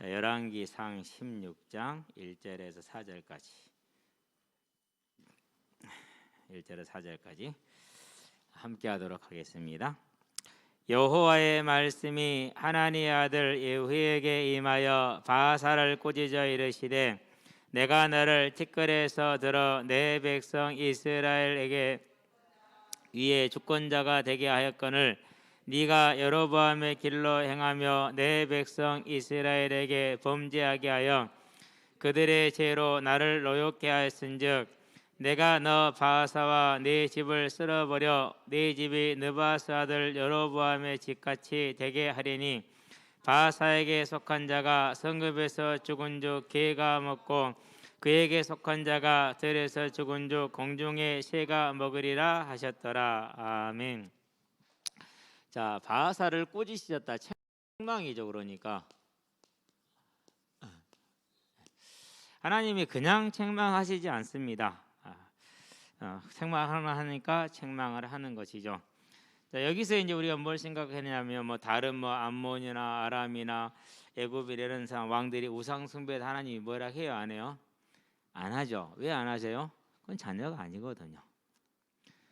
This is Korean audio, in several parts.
자, 열왕기상 16장 1절에서 4절까지 함께 하도록 하겠습니다. 여호와의 말씀이 하나니의 아들 예후에게 임하여 바사를 꾸짖어 이르시되 내가 너를 티끌에서 들어 내 백성 이스라엘에게 위에 주권자가 되게 하였거늘 네가 여로보암의 길로 행하며 내 백성 이스라엘에게 범죄하게 하여 그들의 죄로 나를 노엽게 하였은즉 내가 너 바사와 네 집을 쓸어버려 네 집이 느바스 아들 여로보암의 집같이 되게 하리니 바사에게 속한 자가 성읍에서 죽은 주 개가 먹고 그에게 속한 자가 들에서 죽은 주 공중의 새가 먹으리라 하셨더라. 아멘. 자, 바사를 꾸짖으셨다. 책망이죠. 그러니까 하나님이 그냥 책망하시지 않습니다. 책망을 하니까 책망을 하는 것이죠. 자, 여기서 이제 우리가 뭘 생각했냐면 다른 암몬이나 아람이나 애굽 이런 왕들이 우상 숭배를 하나님이 뭐라 해요? 안 해요? 안 하죠. 왜 안 하세요? 그건 자녀가 아니거든요.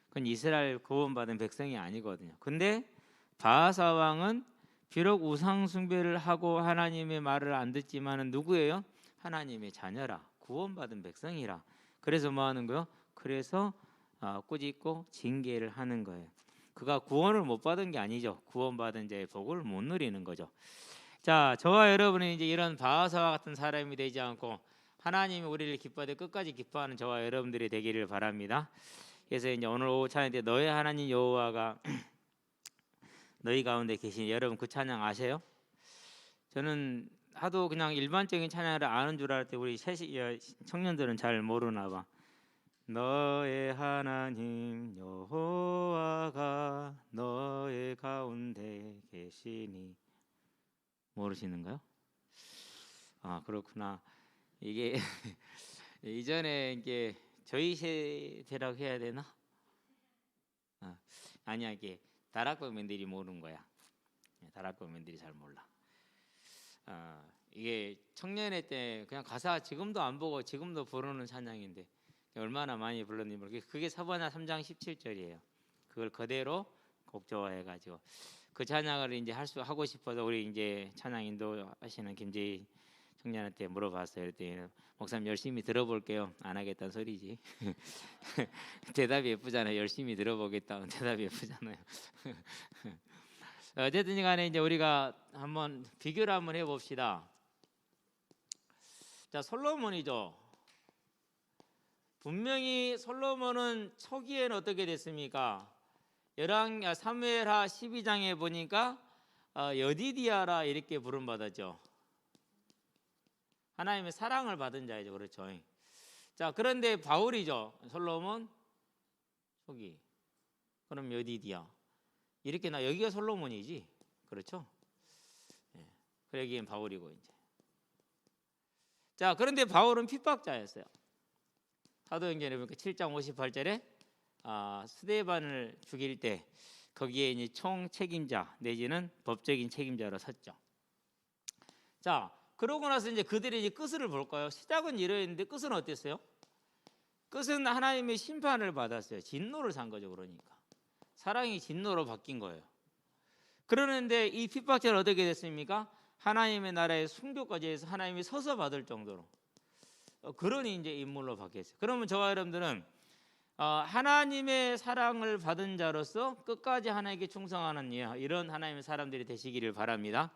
그건 이스라엘 구원받은 백성이 아니거든요. 근데 바하사 왕은 비록 우상 숭배를 하고 하나님의 말을 안 듣지만은 누구예요? 하나님의 자녀라, 구원받은 백성이라. 그래서 뭐 하는 거요? 그래서 꾸짖고 징계를 하는 거예요. 그가 구원을 못 받은 게 아니죠. 구원받은 자의 복을 못 누리는 거죠. 자, 저와 여러분은 이제 이런 바하사와 같은 사람이 되지 않고 하나님이 우리를 기뻐하되 끝까지 기뻐하는 저와 여러분들이 되기를 바랍니다. 그래서 이제 오늘 오후 찬양 때 너의 하나님 여호와가 너희 가운데 계신, 여러분 그 찬양 아세요? 저는 하도 그냥 일반적인 찬양을 아는 줄 알았는데 우리 청년들은 잘 모르나 봐. 너의 하나님 여호와가 너의 가운데 계시니. 모르시는가요? 아, 그렇구나. 이게 이전에 이게 저희 세대라고 해야 되나? 아니야, 이게 다락방맨들이 모르는 거야. 다락방맨들이 잘 몰라. 이게 청년회 때 그냥 가사 지금도 안 보고 지금도 부르는 찬양인데 얼마나 많이 불렀는지 모르겠어요. 그게 사바나 3장 17절이에요. 그걸 그대로 곡조화해가지고 그 찬양을 이제 하고 싶어서 우리 이제 찬양 인도하시는 김재희 청년한테 물어봤어요. 그랬더니 목사님 열심히 들어볼게요. 안 하겠다는 소리지. 대답이 예쁘잖아요. 열심히 들어보겠다는 대답이 예쁘잖아요. 어쨌든 간에 이제 우리가 한번 비교를 한번 해봅시다. 자, 솔로몬이죠. 분명히 솔로몬은 초기에는 어떻게 됐습니까? 사무엘하 12장에 보니까 여디디아라 이렇게 부름받았죠. 하나님의 사랑을 받은 자이죠. 그렇죠. 자, 그런데 바울이죠. 솔로몬 초기. 그럼 여디디아. 이렇게 여기가 솔로몬이지. 그렇죠? 여기엔 바울이고 이제. 자, 그런데 바울은 핍박자였어요. 사도행전에 보니까 7장 58절에 스데반을 죽일 때 거기에 이제 총 책임자 내지는 법적인 책임자로 섰죠. 자, 그러고 나서 이제 그들의 이제 끝을 볼까요? 시작은 이러했는데 끝은 어땠어요? 끝은 하나님의 심판을 받았어요. 진노를 산 거죠. 그러니까 사랑이 진노로 바뀐 거예요. 그러는데 이 핍박자는 어떻게 됐습니까? 하나님의 나라의 순교까지 해서 하나님이 서서 받을 정도로 그러니 이제 인물로 바뀌었어요. 그러면 저와 여러분들은 하나님의 사랑을 받은 자로서 끝까지 하나님께 충성하는 이런 하나님의 사람들이 되시기를 바랍니다.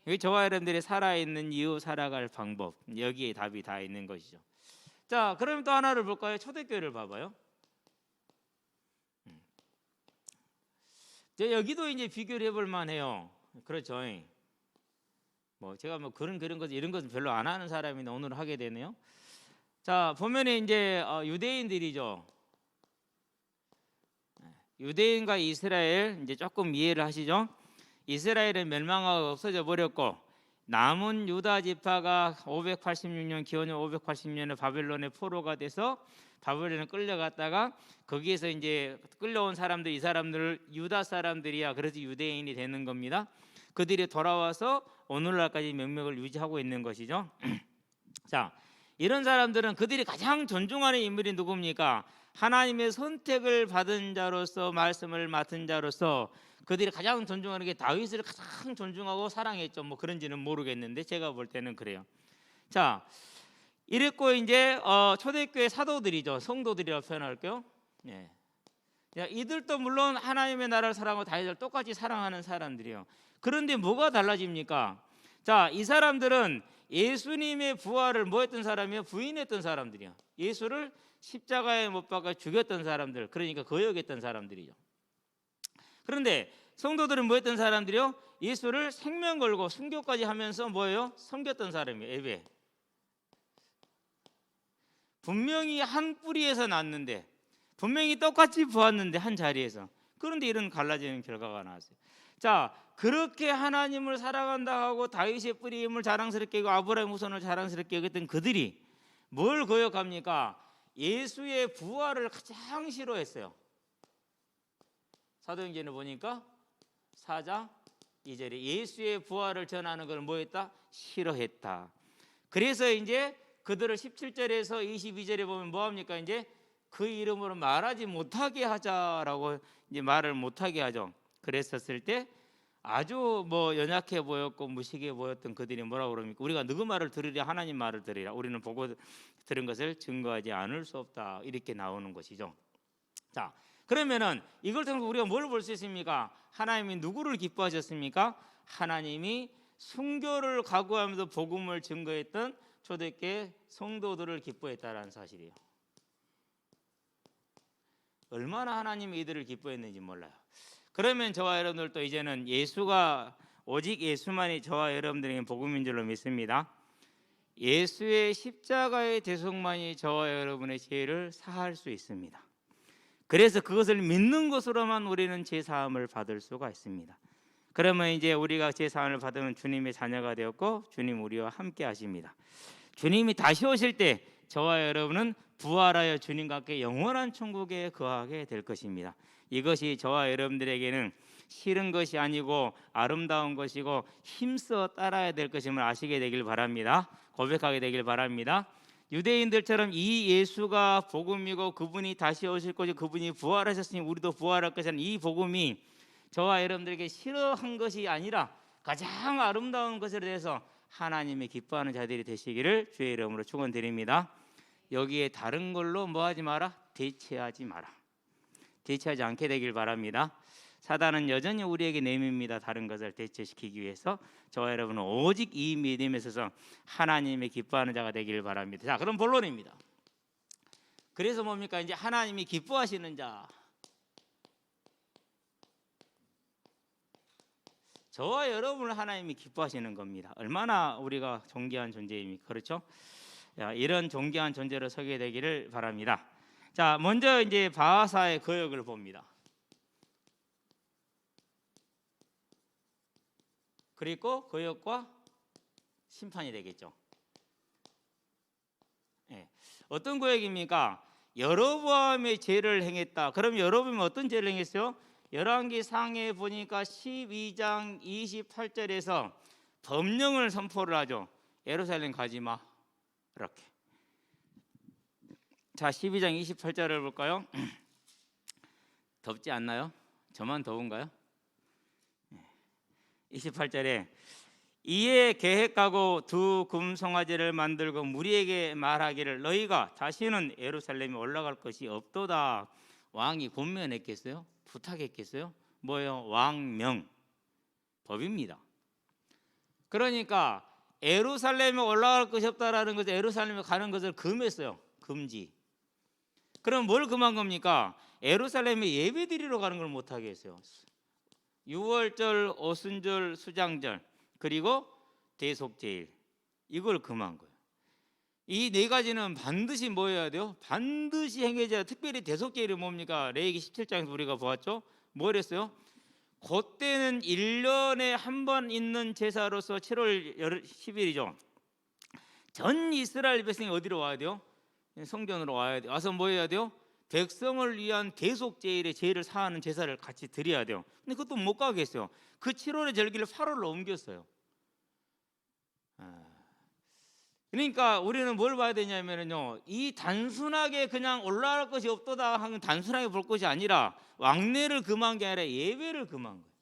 여기 저와 여러분들이 살아있는 이유, 살아갈 방법, 여기에 답이 다 있는 것이죠. 자, 그럼 또 하나를 볼까요? 초대교회를 봐봐요. 여기도 이제 비교를 해볼 만해요. 그렇죠. 제가 그런 것 이런 것은 별로 안 하는 사람인데 오늘 하게 되네요. 자, 보면 이제 유대인들이죠. 유대인과 이스라엘 이제 조금 이해를 하시죠. 이스라엘은 멸망하고 없어져 버렸고 남은 유다 지파가 586년 기원전 580년에 바벨론의 포로가 돼서 바벨론에 끌려갔다가 거기에서 이제 끌려온 사람들, 이 사람들 유다 사람들이야. 그래서 유대인이 되는 겁니다. 그들이 돌아와서 오늘날까지 명맥을 유지하고 있는 것이죠. 자, 이런 사람들은 그들이 가장 존중하는 인물이 누굽니까? 하나님의 선택을 받은 자로서, 말씀을 맡은 자로서 그들이 가장 존중하는 게 다윗을 가장 존중하고 사랑했죠. 뭐 그런지는 모르겠는데 제가 볼 때는 그래요. 자, 이랬고 이제 초대교회 사도들이죠. 성도들이라고 표현할게요. 예. 이들도 물론 하나님의 나라를 사랑하고 다윗을 똑같이 사랑하는 사람들이에요. 그런데 뭐가 달라집니까? 자, 이 사람들은 예수님의 부활을 뭐 했던 사람이요? 부인했던 사람들이요. 예수를 십자가에 못 박아 죽였던 사람들, 그러니까 거역했던 사람들이죠. 그런데 성도들은 뭐 했던 사람들이요? 예수를 생명 걸고 순교까지 하면서 뭐예요? 섬겼던 사람이에요. 예배. 분명히 한 뿌리에서 났는데, 분명히 똑같이 부었는데 한 자리에서. 그런데 이런 갈라지는 결과가 나왔어요. 자, 그렇게 하나님을 사랑한다 하고 다윗의 뿌리임을 자랑스럽게 하고 아브라함의 후손을 자랑스럽게 여겼던 그들이 뭘 거역합니까? 예수의 부활을 가장 싫어했어요. 사도행전을 보니까 4장 2절에 예수의 부활을 전하는 걸 뭐했다? 싫어했다. 그래서 이제 그들을 17절에서 22절에 보면 뭐합니까? 이제 그 이름으로 말하지 못하게 하자라고 이제 말을 못하게 하죠. 그랬었을 때 아주 뭐 연약해 보였고 무식해 보였던 그들이 뭐라고 그럽니까? 우리가 누구 말을 들으랴? 하나님 말을 들으랴. 우리는 보고 들은 것을 증거하지 않을 수 없다. 이렇게 나오는 것이죠. 자, 그러면은 이걸 통해서 우리가 뭘 볼 수 있습니까? 하나님이 누구를 기뻐하셨습니까? 하나님이 순교를 각오하면서 복음을 증거했던 초대교회 성도들을 기뻐했다라는 사실이에요. 얼마나 하나님이 이들을 기뻐했는지 몰라요. 그러면 저와 여러분들도 이제는 예수가 오직 예수만이 저와 여러분들에게 복음인 줄로 믿습니다. 예수의 십자가의 대속만이 저와 여러분의 죄를 사할 수 있습니다. 그래서 그것을 믿는 것으로만 우리는 죄 사함을 받을 수가 있습니다. 그러면 이제 우리가 죄 사함을 받으면 주님의 자녀가 되었고 주님 우리와 함께 하십니다. 주님이 다시 오실 때 저와 여러분은 부활하여 주님과 함께 영원한 천국에 거하게 될 것입니다. 이것이 저와 여러분들에게는 싫은 것이 아니고 아름다운 것이고 힘써 따라야 될 것임을 아시게 되길 바랍니다. 고백하게 되길 바랍니다. 유대인들처럼 이 예수가 복음이고 그분이 다시 오실 것이고 그분이 부활하셨으니 우리도 부활할 것이라는 이 복음이 저와 여러분들에게 싫어한 것이 아니라 가장 아름다운 것에 대해서 하나님이 기뻐하는 자들이 되시기를 주의 이름으로 축원드립니다. 여기에 다른 걸로 뭐하지 마라? 대체하지 마라. 대체하지 않게 되길 바랍니다. 사단은 여전히 우리에게 내밉니다. 다른 것을 대체시키기 위해서. 저와 여러분은 오직 이 믿음에 있어서 하나님이 기뻐하는 자가 되기를 바랍니다. 자, 그럼 본론입니다. 그래서 뭡니까? 이제 하나님이 기뻐하시는 자. 저와 여러분을 하나님이 기뻐하시는 겁니다. 얼마나 우리가 존귀한 존재입니까? 그렇죠? 자, 이런 존귀한 존재로 서게 되기를 바랍니다. 자, 먼저 이제 바하사의 거역을 봅니다. 그리고 거역과 심판이 되겠죠. 네. 어떤 거역입니까? 여로보암의 죄를 행했다. 그럼 여로보암이 어떤 죄를 행했어요? 열왕기상에 보니까 12장 28절에서 법령을 선포를 하죠. 예루살렘 가지 마. 이렇게. 자, 12장 28절을 볼까요? 덥지 않나요? 저만 더운가요? 28절에 이에 계획하고 두 금송아지를 만들고 무리에게 말하기를 너희가 다시는 예루살렘에 올라갈 것이 없도다. 왕이 권면했겠어요? 부탁했겠어요? 뭐예요? 왕명 법입니다. 그러니까 예루살렘에 올라갈 것이 없다라는 것을 예루살렘에 가는 것을 금했어요. 금지. 그럼 뭘 금한 겁니까? 예루살렘에 예배드리러 가는 걸 못하게 했어요. 유월절, 오순절, 수장절 그리고 대속제일 이걸 금한 거예요. 이 네 가지는 반드시 뭐 해야 돼요? 반드시 행해져야. 특별히 대속제일이 뭡니까? 레위기 17장에서 우리가 보았죠. 뭘 했어요? 그때는 1년에 한 번 있는 제사로서 7월 10일이죠. 전 이스라엘 백성이 어디로 와야 돼요? 성전으로 와야 돼요. 와서 뭐 해야 돼요? 백성을 위한 대속 제일의 제를 사하는 제사를 같이 드려야 돼요. 근데 그것도 못 가겠어요. 그 7월의 절기를 8월로 옮겼어요. 그러니까 우리는 뭘 봐야 되냐면요, 이 단순하게 그냥 올라갈 것이 없도다 하면 단순하게 볼 것이 아니라 왕래를 금한 게 아니라 예배를 금한 거예요.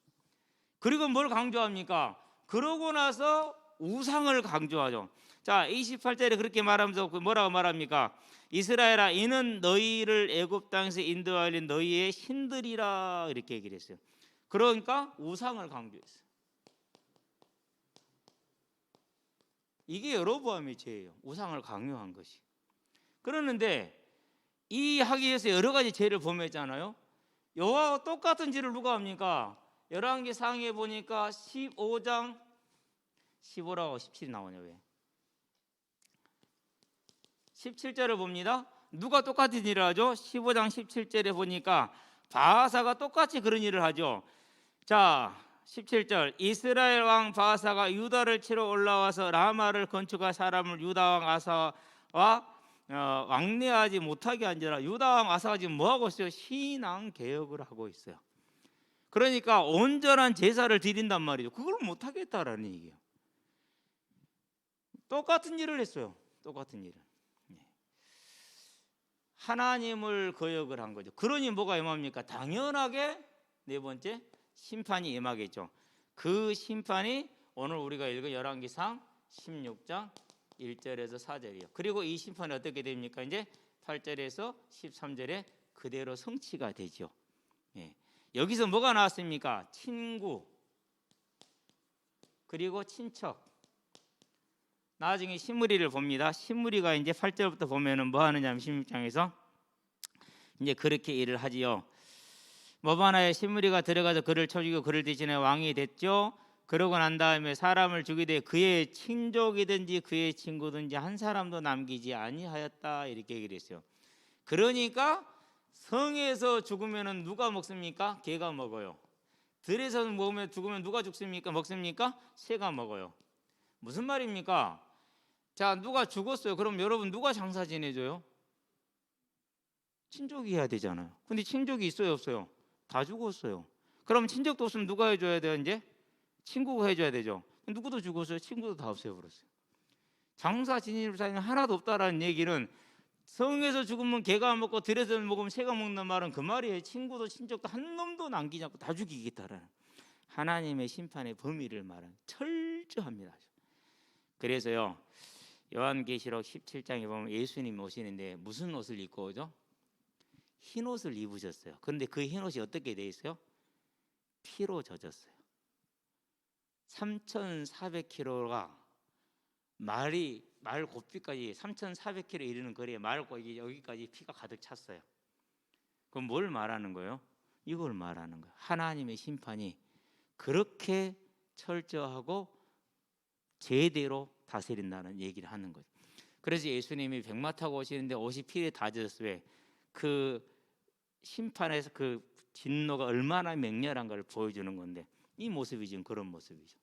그리고 뭘 강조합니까? 그러고 나서 우상을 강조하죠. 자, 28절에 그렇게 말하면서 뭐라고 말합니까? 이스라엘아, 이는 너희를 애굽 땅에서 인도하여 너희의 신들이라, 이렇게 얘기를 했어요. 그러니까 우상을 강조했어요. 이게 여로보암의 죄예요. 우상을 강요한 것이. 그러는데 이 하기 위해서 여러 가지 죄를 범했잖아요. 여호와와 똑같은 죄를 누가 합니까? 열왕기 상에 보니까 15장 15라고 17이 나오냐 왜? 17절을 봅니다. 누가 똑같은 일을 하죠? 15장 17절에 보니까 바하사가 똑같이 그런 일을 하죠. 자, 17절, 이스라엘 왕 바하사가 유다를 치러 올라와서 라마를 건축할 사람을 유다 왕 아사와 왕래하지 못하게 한지라. 유다 왕 아사가 지금 뭐 하고 있어요? 신앙 개혁을 하고 있어요. 그러니까 온전한 제사를 드린단 말이죠. 그걸 못 하겠다라는 얘기예요. 똑같은 일을 했어요. 똑같은 일을. 하나님을 거역을 한 거죠. 그러니 뭐가 임합니까? 당연하게 네 번째 심판이 임하겠죠. 그 심판이 오늘 우리가 읽은 열왕기상 16장 1절에서 4절이에요. 그리고 이 심판이 어떻게 됩니까? 이제 8절에서 13절에 그대로 성취가 되죠. 여기서 뭐가 나왔습니까? 친구 그리고 친척. 나중에 신무리를 봅니다. 신무리가 이제 8절부터 보면은 뭐 하느냐면 16장에서 이제 그렇게 일을 하지요. 모바나의 신무리가 들어가서 그를 쳐 죽이고 그를 대신해 왕이 됐죠. 그러고 난 다음에 사람을 죽이되 그의 친족이든지 그의 친구든지 한 사람도 남기지 아니하였다, 이렇게 얘기를 했어요. 그러니까 성에서 죽으면은 누가 먹습니까? 개가 먹어요. 들에서 먹으면 죽으면 누가 죽습니까? 먹습니까? 새가 먹어요. 무슨 말입니까? 자, 누가 죽었어요. 그럼 여러분 누가 장사 지내줘요? 친족이 해야 되잖아요. 근데 친족이 있어요, 없어요? 다 죽었어요. 그럼 친족도 없으면 누가 해줘야 돼요? 이제 친구가 해줘야 되죠. 누구도 죽었어요. 친구도 다 없애버렸어요. 장사 지낼 사람이 하나도 없다라는 얘기는 성에서 죽으면 개가 먹고 들에서 먹으면 새가 먹는 말은 그 말이에요. 친구도 친족도 한 놈도 남기지 않고 다 죽이겠다라는 하나님의 심판의 범위를 말하는 철저합니다. 그래서요, 요한계시록 17장에 보면 예수님이 오시는데 무슨 옷을 입고 오죠? 흰 옷을 입으셨어요. 그런데 그 흰 옷이 어떻게 돼 있어요? 피로 젖었어요. 3,400km가 말 고삐까지 3,400km 이르는 거리에 말 고기 여기까지 피가 가득 찼어요. 그럼 뭘 말하는 거예요? 이걸 말하는 거예요. 하나님의 심판이 그렇게 철저하고 제대로 다스린다는 얘기를 하는 거죠. 그래서 예수님이 백마 타고 오시는데 옷이 피에 다 젖었어요. 그 심판에서 그 진노가 얼마나 맹렬한 걸 보여주는 건데 이 모습이 지금 그런 모습이죠.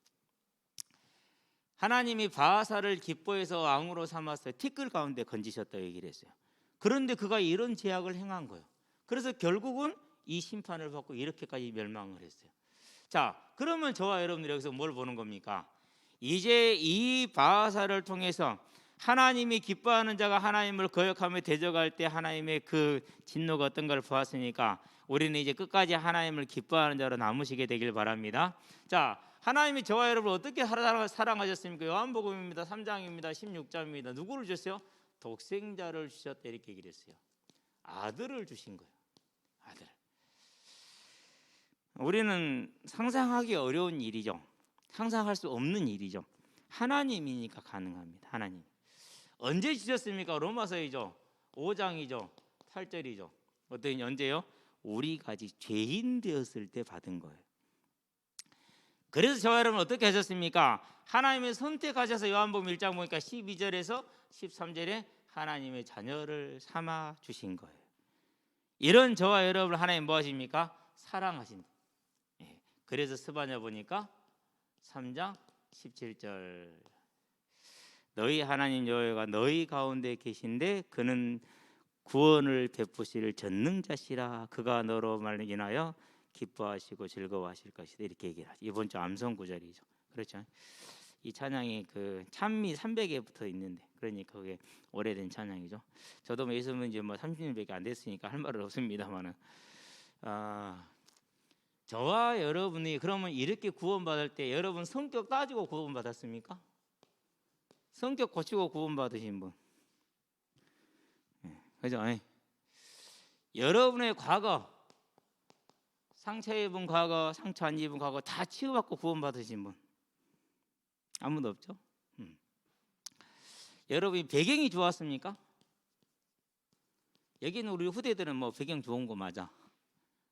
하나님이 바하사를 기뻐해서 왕으로 삼았어요. 티끌 가운데 건지셨다고 얘기를 했어요. 그런데 그가 이런 제약을 행한 거예요. 그래서 결국은 이 심판을 받고 이렇게까지 멸망을 했어요. 자, 그러면 저와 여러분들이 여기서 뭘 보는 겁니까? 이제 이 바하사를 통해서 하나님이 기뻐하는 자가 하나님을 거역하며 대적할 때 하나님의 그 진노가 어떤 걸 보았으니까 우리는 이제 끝까지 하나님을 기뻐하는 자로 남으시게 되길 바랍니다. 자, 하나님이 저와 여러분을 어떻게 사랑하셨습니까? 요한복음입니다. 3장입니다. 16장입니다. 누구를 주셨어요? 독생자를 주셨다, 이렇게 얘기를 했어요. 아들을 주신 거예요. 아들. 우리는 상상하기 어려운 일이죠. 상상할 수 없는 일이죠. 하나님이니까 가능합니다. 하나님. 언제 주셨습니까? 로마서이죠. 5장이죠. 8절이죠. 어떤 언제요? 우리가 아직 죄인 되었을 때 받은 거예요. 그래서 저와 여러분 어떻게 하셨습니까? 하나님의 선택하셔서 요한복음 1장 보니까 12절에서 13절에 하나님의 자녀를 삼아 주신 거예요. 이런 저와 여러분을 하나님 뭐 하십니까? 사랑하신다. 그래서 스바냐 보니까 3장 17절 너희 하나님 여호와가 너희 가운데 계신데 그는 구원을 베푸실 전능자시라. 그가 너로 인하여 기뻐하시고 즐거워하실 것이다. 이렇게 얘기를 하죠. 이번 주 암송 구절이죠. 그렇죠. 이 찬양이 그 찬미 300에 붙어 있는데, 그러니까 그게 오래된 찬양이죠. 저도 뭐 예수 믿은 지 30년밖에 안 됐으니까 할 말은 없습니다만은, 저와 여러분이 그러면 이렇게 구원받을 때 여러분 성격 따지고 구원받았습니까? 성격 고치고 구원받으신 분, 그죠? 여러분의 과거, 상처 입은 과거, 상처 안 입은 과거 다 치유받고 구원받으신 분 아무도 없죠? 여러분이 배경이 좋았습니까? 여기는 우리 후대들은 뭐 배경 좋은 거 맞아.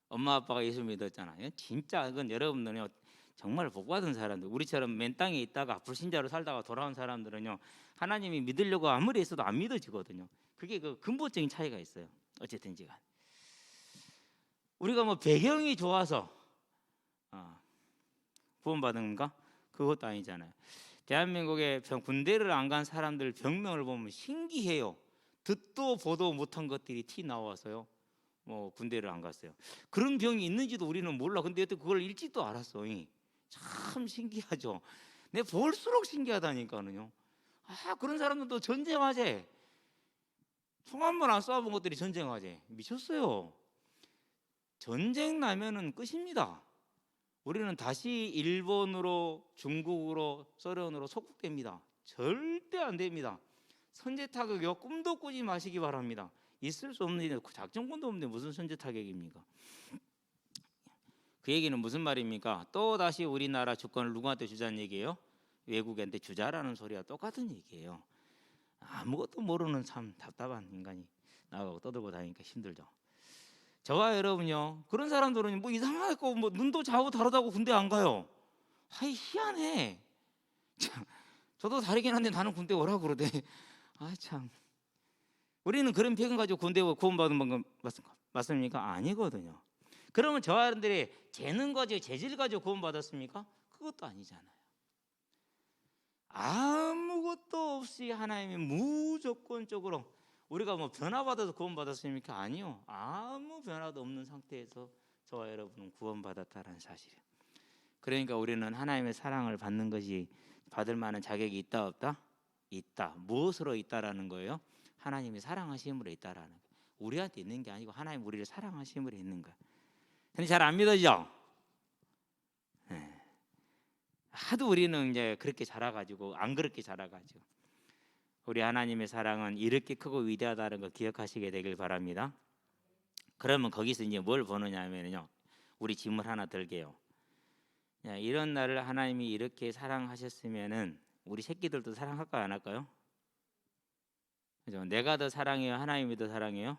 엄마 아빠가 예수 믿었잖아요. 진짜 그건 여러분들은요 정말 복받은 사람들, 우리처럼 맨 땅에 있다가 불신자로 살다가 돌아온 사람들은요 하나님이 믿으려고 아무리 했어도 안 믿어지거든요. 그게 그 근본적인 차이가 있어요. 어쨌든지간 우리가 뭐 배경이 좋아서 구원받은가? 그것도 아니잖아요. 대한민국에 군대를 안 간 사람들 병명을 보면 신기해요. 듣도 보도 못한 것들이 티 나와서요. 뭐 군대를 안 갔어요. 그런 병이 있는지도 우리는 몰라. 근데 여태 그걸 읽지도 않았어. 참 신기하죠. 내 볼수록 신기하다니까는요. 그런 사람들도 전쟁하재. 총 한 번 안 쏴본 것들이 전쟁하재. 미쳤어요. 전쟁 나면은 끝입니다. 우리는 다시 일본으로, 중국으로, 소련으로 속국됩니다. 절대 안 됩니다. 선제 타격이요 꿈도 꾸지 마시기 바랍니다. 있을 수 없는 일, 작전권도 없는데 무슨 선제 타격입니까? 그 얘기는 무슨 말입니까? 또 다시 우리나라 주권을 누구한테 주자는 얘기예요? 외국인한테 주자라는 소리와 똑같은 얘기예요. 아무것도 모르는 참 답답한 인간이 나가고 떠들고 다니니까 힘들죠. 저와 여러분요, 그런 사람들은 뭐 이상하고 뭐 눈도 좌우 다르다고 군대 안 가요. 희한해. 참, 저도 다르긴 한데 나는 군대 오라고 그러대. 참. 우리는 그런 배경 가지고 군대 구원받은 건 맞습니까? 아니거든요. 그러면 저와 여러분들이 재능 가지고 재질 가지고 구원받았습니까? 그것도 아니잖아요. 아무것도 없이 하나님이 무조건적으로, 우리가 뭐 변화받아서 구원받았습니까? 아니요. 아무 변화도 없는 상태에서 저와 여러분은 구원받았다는 사실이에요. 그러니까 우리는 하나님의 사랑을 받는 것이, 받을 만한 자격이 있다 없다? 있다. 무엇으로 있다라는 거예요? 하나님이 사랑하심으로 있다라는 거예요. 우리한테 있는 게 아니고 하나님 우리를 사랑하심으로 있는 거예요. 근데 잘 안 믿어지죠? 하도 우리는 이제 그렇게 자라가지고 안 그렇게 자라가지고, 우리 하나님의 사랑은 이렇게 크고 위대하다는 걸 기억하시게 되길 바랍니다. 그러면 거기서 이제 뭘 보느냐 하면요, 우리 질문 하나 들게요. 이런 나를 하나님이 이렇게 사랑하셨으면은 우리 새끼들도 사랑할까요, 안 할까요? 그죠? 내가 더 사랑해요, 하나님이 더 사랑해요?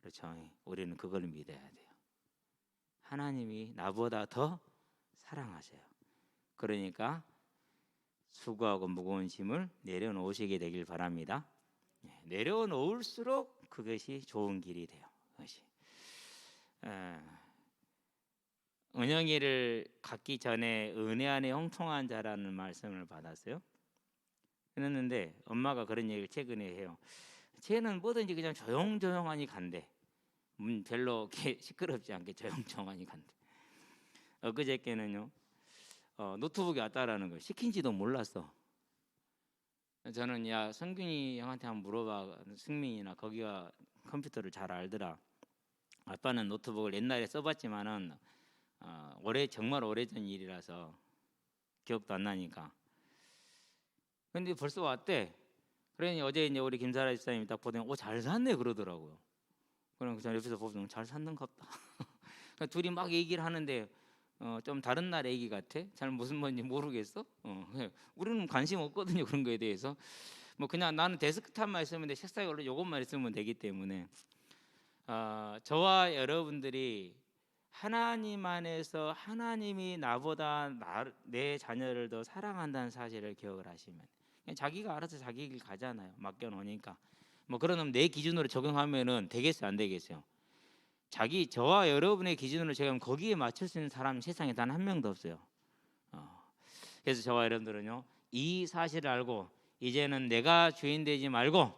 그렇죠. 우리는 그걸 믿어야 돼요. 하나님이 나보다 더 사랑하세요. 그러니까 수고하고 무거운 짐을 내려놓으시게 되길 바랍니다. 내려놓을수록 그것이 좋은 길이 돼요. 그것이. 은영이를 갖기 전에 은혜 안에 형통한 자라는 말씀을 받았어요. 그랬는데 엄마가 그런 얘기를 최근에 해요. 쟤는 뭐든지 그냥 조용조용하니 간대. 별로 시끄럽지 않게 조용조용하니 간대. 엊그저께는요, 노트북이 왔다라는 걸 시킨지도 몰랐어. 저는 야 성균이 형한테 한번 물어봐. 승민이나 거기가 컴퓨터를 잘 알더라. 아빠는 노트북을 옛날에 써봤지만은 정말 오래전 일이라서 기억도 안 나니까. 근데 벌써 왔대. 그러니 어제 이제 우리 김사라 집사님이 딱 보더니 잘 샀네 그러더라고요. 그럼 저 옆에서 보면 잘 샀는갑다. 둘이 막 얘기를 하는데 좀 다른 나라 얘기 같아. 잘 무슨 말인지 모르겠어. 우리는 관심 없거든요 그런 거에 대해서. 뭐 그냥 나는 데스크탑만 있으면 돼, 책상에 올려 요것만 있으면 되기 때문에 저와 여러분들이 하나님 안에서 하나님이 나보다 내 자녀를 더 사랑한다는 사실을 기억을 하시면 그냥 자기가 알아서 자기 길 가잖아요. 맡겨놓으니까. 뭐 그러면 내 기준으로 적용하면은 되겠어요, 안 되겠어요? 저와 여러분의 기준으로 제가 거기에 맞출 수 있는 사람 세상에 단 한 명도 없어요. 그래서 저와 여러분들은요 이 사실을 알고 이제는 내가 주인 되지 말고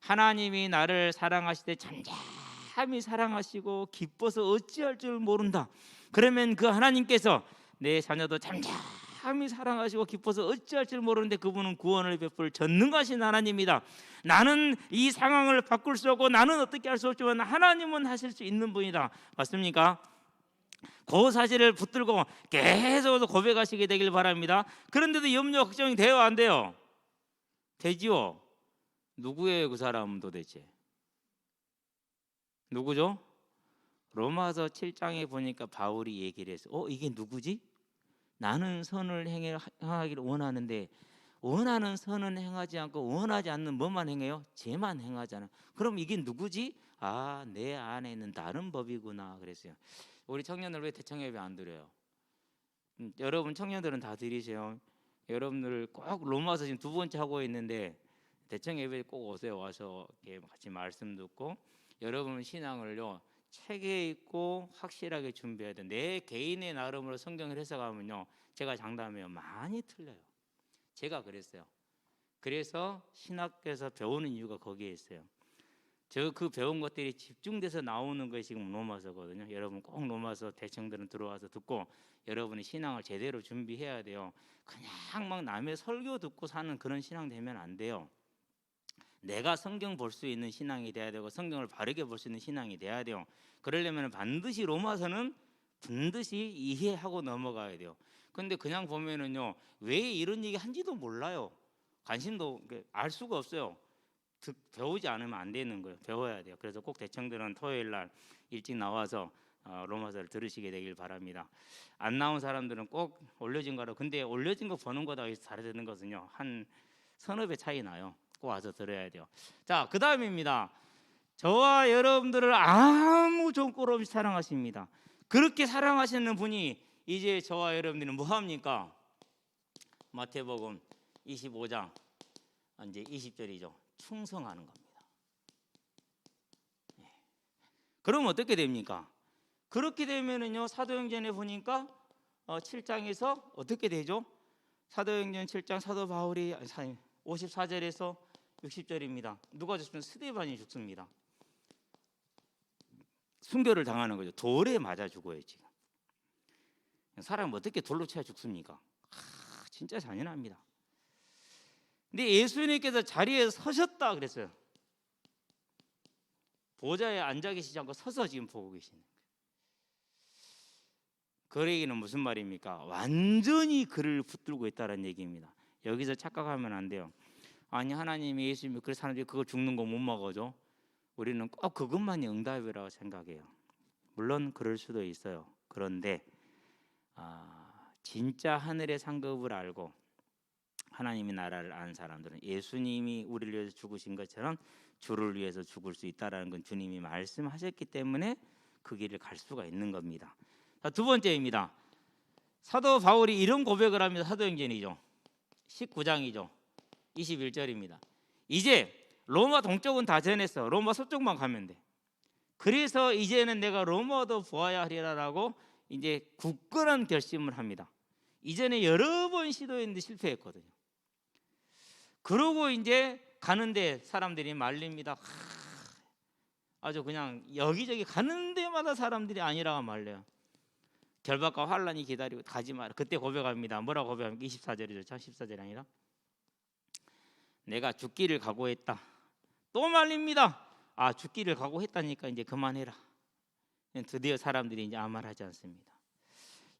하나님이 나를 사랑하실 때 잠잠히 사랑하시고 기뻐서 어찌할 줄 모른다. 그러면 그 하나님께서 내 자녀도 잠잠히 사랑하시고 기뻐서 어찌할 줄 모르는데 그분은 구원을 베풀 전능하신 하나님이다. 나는 이 상황을 바꿀 수 없고 나는 어떻게 할 수 없지만 하나님은 하실 수 있는 분이다. 맞습니까? 그 사실을 붙들고 계속 고백하시게 되길 바랍니다. 그런데도 염려 걱정이 돼요, 안 돼요? 되지요. 누구예요 그 사람은 도대체? 누구죠? 로마서 7장에 보니까 바울이 얘기를 했어. 이게 누구지? 나는 선을 행하기를 원하는데 원하는 선은 행하지 않고 원하지 않는 뭐만 행해요? 죄만 행하잖아. 그럼 이게 누구지? 아, 내 안에 있는 다른 법이구나 그랬어요. 우리 청년들 왜 대청예배 안 드려요? 여러분 청년들은 다 드리세요. 여러분들 꼭 로마서 지금 2번째 하고 있는데 대청예배 꼭 오세요. 와서 이렇게 같이 말씀 듣고 여러분 신앙을요 책에 있고 확실하게 준비해야 돼. 내 개인의 나름으로 성경을 해석하면요 제가 장담해요 많이 틀려요. 제가 그랬어요. 그래서 신학교에서 배우는 이유가 거기에 있어요. 저 그 배운 것들이 집중돼서 나오는 것이 지금 로마서거든요. 여러분 꼭 로마서 대청들은 들어와서 듣고 여러분이 신앙을 제대로 준비해야 돼요. 그냥 막 남의 설교 듣고 사는 그런 신앙 되면 안 돼요. 내가 성경 볼 수 있는 신앙이 돼야 되고 성경을 바르게 볼 수 있는 신앙이 돼야 돼요. 그러려면 반드시 로마서는 반드시 이해하고 넘어가야 돼요. 근데 그냥 보면은요 왜 이런 얘기 한지도 몰라요. 관심도 알 수가 없어요. 배우지 않으면 안 되는 거예요. 배워야 돼요. 그래서 꼭 대청들은 토요일 날 일찍 나와서 로마서를 들으시게 되길 바랍니다. 안 나온 사람들은 꼭 올려진 거로. 근데 올려진 거 보는 거다 잘해 듣는 것은요 한 서너 배 차이 나요. 꼭 와서 들어야 돼요. 자, 그 다음입니다. 저와 여러분들을 아무 조건 없이 사랑하십니다. 그렇게 사랑하시는 분이 이제 저와 여러분들은 뭐 합니까? 마태복음 25장 이제 20절이죠. 충성하는 겁니다. 그럼 어떻게 됩니까? 그렇게 되면은요 사도행전에 보니까 7장에서 어떻게 되죠? 사도행전 7장 사도 바울이 54절에서 60절입니다. 누가 죽습니까? 스데반이 죽습니다. 순교를 당하는 거죠. 돌에 맞아 죽어요 지금. 사람 어떻게 돌로 쳐 죽습니까? 진짜 잔인합니다. 근데 예수님께서 자리에 서셨다 그랬어요. 보좌에 앉아 계시지 않고 서서 지금 보고 계시는 거예요. 그 얘기는 무슨 말입니까? 완전히 그를 붙들고 있다는 얘기입니다. 여기서 착각하면 안 돼요. 아니 하나님이 예수님이 그 사람들이 그거 죽는 거 못 먹어줘. 우리는 꼭 그것만이 응답이라고 생각해요. 물론 그럴 수도 있어요. 그런데 진짜 하늘의 상급을 알고 하나님의 나라를 아는 사람들은 예수님이 우리를 위해서 죽으신 것처럼 주를 위해서 죽을 수 있다라는 건 주님이 말씀하셨기 때문에 그 길을 갈 수가 있는 겁니다. 자, 두 번째입니다. 사도 바울이 이런 고백을 합니다. 사도행전이죠. 19장이죠. 21절입니다. 이제 로마 동쪽은 다 전했어. 로마 서쪽만 가면 돼. 그래서 이제는 내가 로마도 보아야 하리라라고 이제 굳건한 결심을 합니다. 이전에 여러 번 시도했는데 실패했거든요. 그러고 이제 가는데 사람들이 말립니다. 아주 그냥 여기저기 가는 데마다 사람들이 아니라고 말려요. 결박과 환란이 기다리고 가지 마라. 그때 고백합니다. 뭐라고 고백합니까? 24절이죠. 14절이 아니라 내가 죽기를 각오했다. 또 말립니다. 죽기를 각오했다니까 이제 그만해라. 드디어 사람들이 이제 아무 말 하지 않습니다.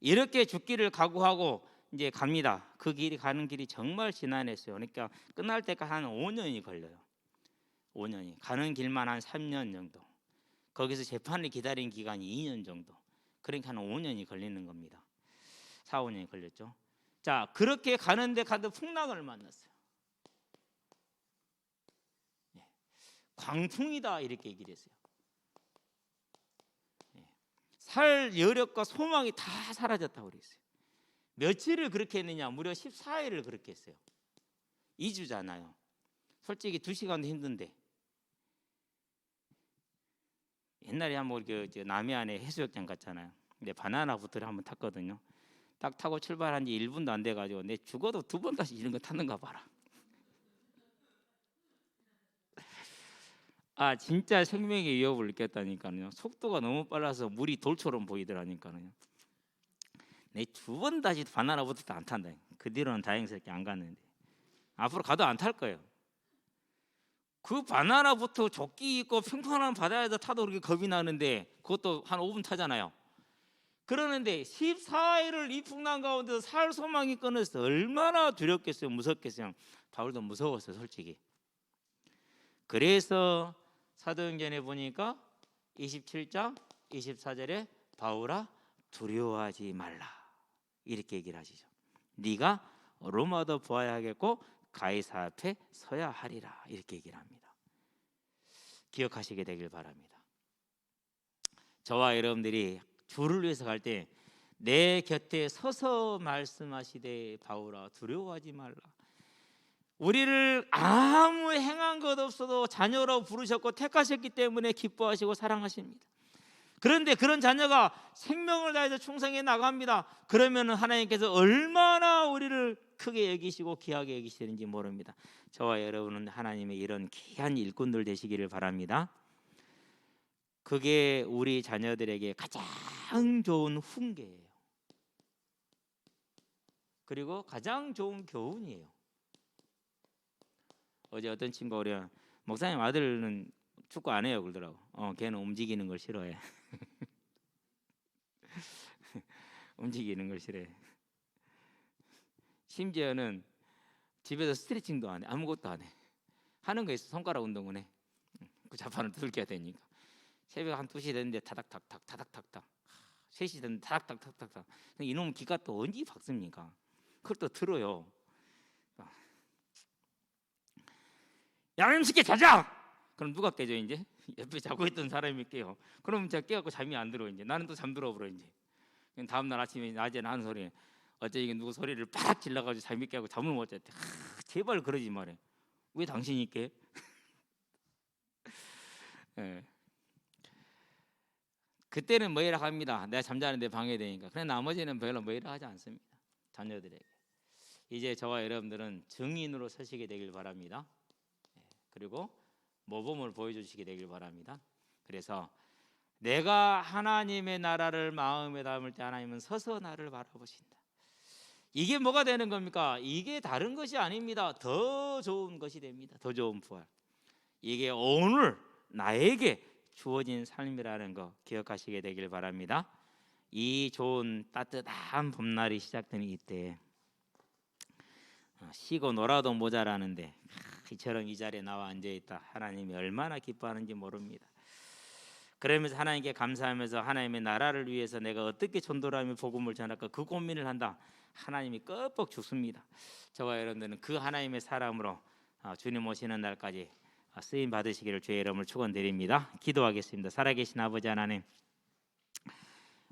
이렇게 죽기를 각오하고 이제 갑니다. 그 길이 가는 길이 정말 지난했어요. 그러니까 끝날 때까지 한 5년이 걸려요. 5년이 가는 길만 한 3년 정도. 거기서 재판을 기다린 기간이 2년 정도. 그러니까 한 5년이 걸리는 겁니다. 4, 5년이 걸렸죠. 자, 그렇게 가는데 가도 풍랑을 만났어요. 광풍이다 이렇게 얘기를 했어요. 살 여력과 소망이 다 사라졌다고 그랬어요. 며칠을 그렇게 했느냐? 무려 14일을 그렇게 했어요. 2주잖아요. 솔직히 2시간도 힘든데. 옛날에 한번 남해안에 해수욕장 갔잖아요. 근데 바나나 보트를 한번 탔거든요. 딱 타고 출발한 지 1분도 안 돼가지고 내 죽어도 2번 다시 이런 거 탔는가 봐라. 진짜 생명의 위협을 느꼈다니까요. 속도가 너무 빨라서 물이 돌처럼 보이더라니까요. 내 두 번 다시 바나나보트도 안 탄다. 그 뒤로는 다행스럽게 안 갔는데 앞으로 가도 안 탈 거예요. 그 바나나보트 조끼 입고 평평한 바다에서 타도 그렇게 겁이 나는데 그것도 한 5분 타잖아요. 그러는데 14일을 이 풍랑 가운데서 살 소망이 끊어서 얼마나 두렵겠어요. 무섭겠어요. 바울도 무서웠어요, 솔직히. 그래서 사도행전에 보니까 27장 24절에 바울아 두려워하지 말라 이렇게 얘기를 하시죠. 네가 로마도 보아야 하겠고 가이사 앞에 서야 하리라 이렇게 얘기를 합니다. 기억하시게 되길 바랍니다. 저와 여러분들이 주를 위해서 갈 때 내 곁에 서서 말씀하시되 바울아 두려워하지 말라. 우리를 아무 행한 것 없어도 자녀로 부르셨고 택하셨기 때문에 기뻐하시고 사랑하십니다. 그런데 그런 자녀가 생명을 다해서 충성해 나갑니다. 그러면 하나님께서 얼마나 우리를 크게 여기시고 귀하게 여기시는지 모릅니다. 저와 여러분은 하나님의 이런 귀한 일꾼들 되시기를 바랍니다. 그게 우리 자녀들에게 가장 좋은 훈계예요. 그리고 가장 좋은 교훈이에요. 어제 어떤 친구가 그래요. 목사님 아들은 축구 안 해요 그러더라고. 걔는 움직이는 걸 싫어해. 움직이는 걸 싫어해. 심지어는 집에서 스트레칭도 안 해. 아무것도 안 해. 하는 거 있어. 손가락 운동은 해. 그 자판을 두들겨야 되니까. 새벽 한 2시 됐는데 타닥탁탁 타닥탁탁 3시 됐는데 타닥탁탁탁 이놈은 기가 또 언제 박습니까? 그걸 또 들어요. 야놈 새끼 자자! 그럼 누가 깨져 이제? 옆에 자고 있던 사람이 깨요. 그럼 제가 깨갖고 잠이 안 들어 이제. 나는 또 잠들어 버려 이제. 다음날 아침에 낮에 나는 소리 어째 이게 누구 소리를 팍 질러가지고 잠이 깨고 잠을 못 잤대. 제발 그러지 말해. 왜 당신이 깨? 네. 그때는 뭐이라 합니다. 내가 잠자는데 방해되니까. 그래 나머지는 별로 뭐이라 하지 않습니다. 자녀들에게. 이제 저와 여러분들은 증인으로 서시게 되길 바랍니다. 그리고 모범을 보여주시게 되길 바랍니다. 그래서 내가 하나님의 나라를 마음에 담을 때 하나님은 서서 나를 바라보신다. 이게 뭐가 되는 겁니까? 이게 다른 것이 아닙니다. 더 좋은 것이 됩니다. 더 좋은 부활. 이게 오늘 나에게 주어진 삶이라는 거 기억하시게 되길 바랍니다. 이 좋은 따뜻한 봄날이 시작되는 이때 쉬고 놀아도 모자라는데 이처럼 이 자리에 나와 앉아있다. 하나님이 얼마나 기뻐하는지 모릅니다. 그러면서 하나님께 감사하면서 하나님의 나라를 위해서 내가 어떻게 전도하며 복음을 전할까 그 고민을 한다. 하나님이 끄뻑 죽습니다. 저와 여러분들은 그 하나님의 사람으로 주님 오시는 날까지 쓰임 받으시기를 주의 이름을 축원드립니다. 기도하겠습니다. 살아계신 아버지 하나님,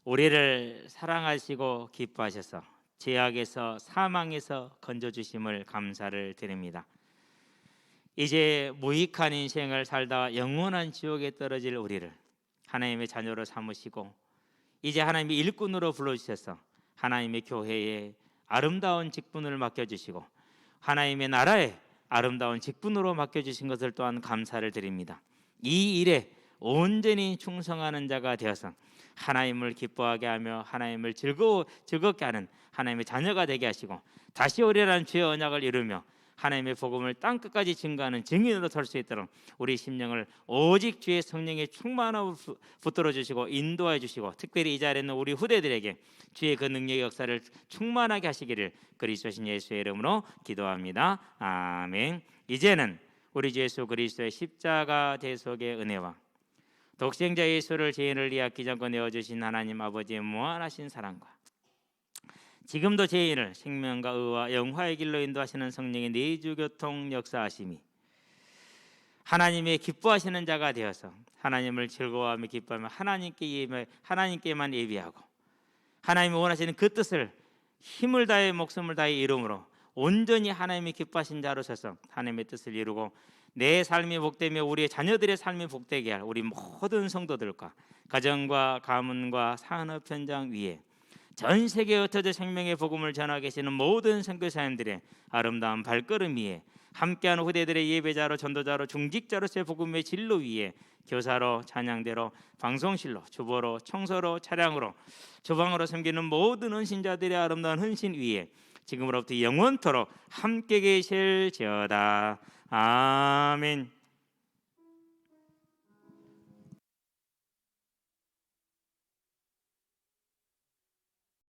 우리를 사랑하시고 기뻐하셔서 죄악에서 사망에서 건져주심을 감사를 드립니다. 이제 무익한 인생을 살다 영원한 지옥에 떨어질 우리를 하나님의 자녀로 삼으시고 이제 하나님의 일꾼으로 불러주셔서 하나님의 교회에 아름다운 직분을 맡겨주시고 하나님의 나라에 아름다운 직분으로 맡겨주신 것을 또한 감사를 드립니다. 이 일에 온전히 충성하는 자가 되어서 하나님을 기뻐하게 하며 하나님을 즐겁게 하는 하나님의 자녀가 되게 하시고 다시 오리라는 주의 언약을 이루며 하나님의 복음을 땅끝까지 증거하는 증인으로 설 수 있도록 우리 심령을 오직 주의 성령의 충만함을 붙들어 주시고 인도해 주시고 특별히 이 자리에 있는 우리 후대들에게 주의 그 능력의 역사를 충만하게 하시기를 그리스도신 예수의 이름으로 기도합니다. 아멘. 이제는 우리 주 예수 그리스도의 십자가 대속의 은혜와 독생자 예수를 죄인을 위하기 전에 내어주신 하나님 아버지의 무한하신 사랑과 지금도 죄인을 생명과 의와 영화의 길로 인도하시는 성령의 내주교통 역사하심이 하나님의 기뻐하시는 자가 되어서 하나님을 즐거워하며 기뻐하며 하나님께만 예비하고 하나님이 원하시는 그 뜻을 힘을 다해 목숨을 다해 이름으로 온전히 하나님이 기뻐하신 자로 서서 하나님의 뜻을 이루고 내 삶이 복되며 우리의 자녀들의 삶이 복되게 할 우리 모든 성도들과 가정과 가문과 산업 현장 위에 전 세계에 흩어져 생명의 복음을 전하고 계시는 모든 선교사님들의 아름다운 발걸음 위에, 함께하는 후대들의 예배자로, 전도자로, 중직자로서의 복음의 진로 위에, 교사로, 찬양대로, 방송실로, 주보로, 청소로, 차량으로, 주방으로 섬기는 모든 헌신자들의 아름다운 헌신 위에 지금으로부터 영원토록 함께 계실지어다. 아멘.